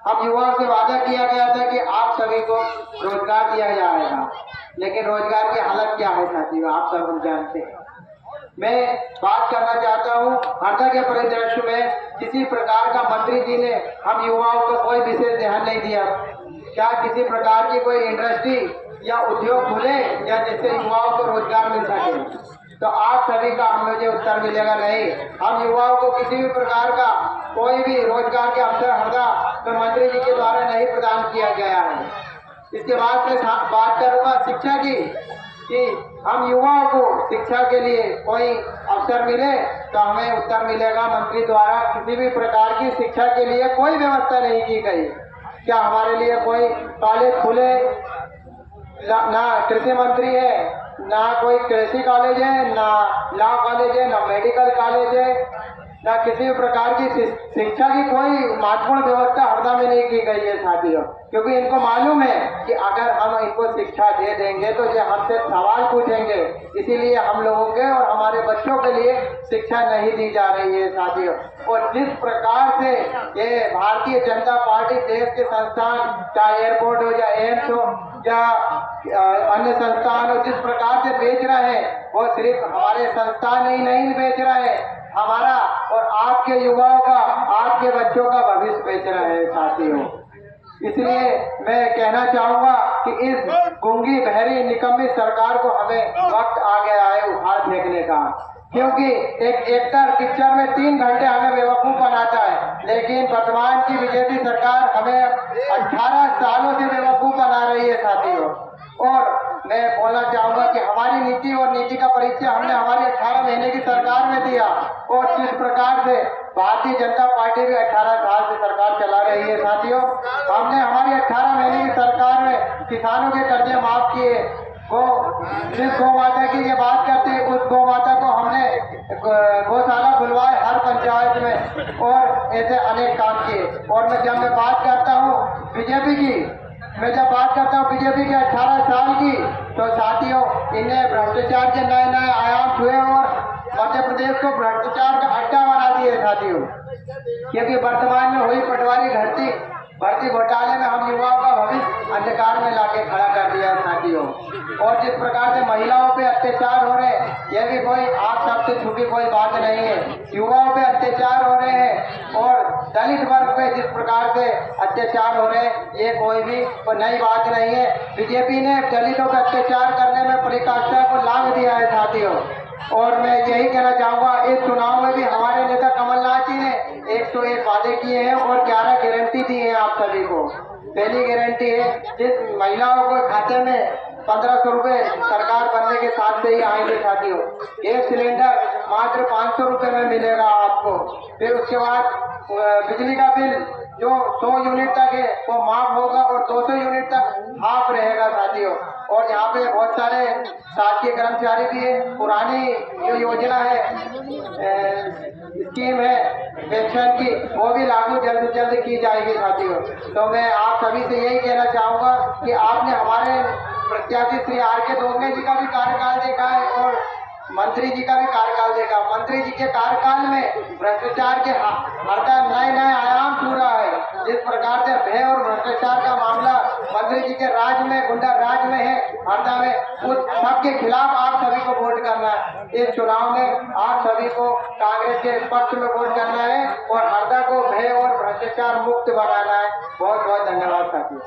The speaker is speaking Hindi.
हम युवाओं से वादा किया गया था कि आप सभी को रोजगार दिया जाएगा, लेकिन रोजगार की हालत क्या है साथियों, आप सब हम जानते हैं। मैं बात करना चाहता हूं, हरदा के परिदृश्य में किसी प्रकार का मंत्री जी ने हम युवाओं को कोई विशेष ध्यान नहीं दिया। क्या किसी प्रकार की कोई इंडस्ट्री या उद्योग खुले या जिससे युवाओं को रोजगार मिल सके? तो आप सभी का मुझे उत्तर मिलेगा नहीं। हम युवाओं को किसी भी प्रकार का कोई भी रोजगार के अवसर हरदा तो मंत्री जी के द्वारा नहीं प्रदान किया गया है। इसके बाद मैं बात करूंगा शिक्षा की, कि हम युवाओं को शिक्षा के लिए कोई अवसर मिले तो हमें उत्तर मिलेगा मंत्री द्वारा किसी भी प्रकार की शिक्षा के लिए कोई व्यवस्था नहीं की गई। क्या हमारे लिए कोई कॉलेज खुले? ना कृषि मंत्री है, ना कोई कृषि कॉलेज है, ना लॉ कॉलेज है, ना मेडिकल कॉलेज है, ना किसी भी प्रकार की शिक्षा की कोई महत्वपूर्ण व्यवस्था हरदा में नहीं की गई है साथियों। क्योंकि इनको मालूम है कि अगर हम इनको शिक्षा दे देंगे तो ये हमसे सवाल पूछेंगे, इसीलिए हम लोगों के और हमारे बच्चों के लिए शिक्षा नहीं दी जा रही है साथियों। और जिस प्रकार से ये भारतीय जनता पार्टी देश के संस्थान, चाहे एयरपोर्ट हो या एम्स हो या अन्य संस्थान हो, जिस प्रकार से बेच रहे हैं, वो सिर्फ हमारे संस्थान ही नहीं बेच रहे हैं, हमारा और आपके युवाओं का, आपके बच्चों का भविष्य बेच रहे हैं साथियों। इसलिए मैं कहना चाहूंगा कि इस गूंगी बहरी निकम्मी सरकार को हमें वक्त आ गया है उखाड़ फेंकने का। क्योंकि एक एक्टर पिक्चर में 3 घंटे हमें बेवकूफ बनाता है, लेकिन वर्तमान की बीजेपी सरकार हमें 18 सालों से बेवकूफ बना रही है साथियों। और मैं बोलना चाहूंगा कि हमारी नीति और नीति का परिचय हमने हमारी 18 महीने की सरकार में दिया, और जिस प्रकार से भारतीय जनता पार्टी भी 18 साल से सरकार चला रही है साथियों। हमने हमारी 18 महीने की सरकार में किसानों के कर्जे माफ किए, जिस गौ माता की ये बात करते हैं उस गौ माता को हमने गौशाला खुलवाए हर पंचायत में, और ऐसे अनेक काम किए। और जब मैं बात करता हूँ बीजेपी की, मैं जब बात करता हूँ बीजेपी के 18 साल की, तो साथियों इन्हें भ्रष्टाचार के नए नए आयाम छुए और मध्य प्रदेश को भ्रष्टाचार का अड्डा बना दिए साथियों। क्योंकि वर्तमान में हुई पटवारी भर्ती घोटाले में हम युवाओं का भविष्य अंधकार में लाके खड़ा कर दिया साथियों। और जिस प्रकार से महिलाओं पे अत्याचार हो रहे हैं, यह भी कोई आप सबसे छुपी कोई बात नहीं है। युवाओं पे अत्याचार हो रहे हैं और दलित वर्ग पे जिस प्रकार से अत्याचार हो रहे हैं, ये कोई भी नई बात नहीं है। बीजेपी ने दलितों पर अत्याचार करने में पराकाष्ठा को लांघ दिया है साथियों। और मैं यही कहना चाहूंगा, इस चुनाव में भी हमारे नेता कमलनाथ जी ने 101 वादे किए हैं और 11 गारंटी दी है आप सभी को। पहली गारंटी है जिस महिलाओं को खाते में 1500 रुपए सरकार बनने के साथ से ही आएंगे साथियों। गैस सिलेंडर मात्र 500 रुपए में मिलेगा आपको। फिर उसके बाद बिजली का बिल जो 100 यूनिट तक है वो माफ होगा और 200 यूनिट तक हाफ रहेगा साथियों। और यहाँ पे बहुत सारे शासकीय कर्मचारी भी है, पुरानी जो योजना है स्कीम है पेंशन की, वो भी लागू जल्द से जल्द की जाएगी साथियों। तो मैं आप सभी से यही कहना चाहूंगा कि आपने हमारे प्रत्याशी श्री R.K. दोंगे जी का भी कार्यकाल देखा है और मंत्री जी का भी कार्यकाल देखा। मंत्री जी के कार्यकाल में भ्रष्टाचार के हरदा नए नए आयाम छू रहा है। जिस प्रकार से भय और भ्रष्टाचार का मामला मंत्री जी के राज में, गुंडा राज में है हरदा में, उस सब के खिलाफ आप सभी को वोट करना है। इस चुनाव में आप सभी को कांग्रेस के पक्ष में वोट करना है और हरदा को भय और भ्रष्टाचार मुक्त बनाना है। बहुत बहुत धन्यवाद साथियों।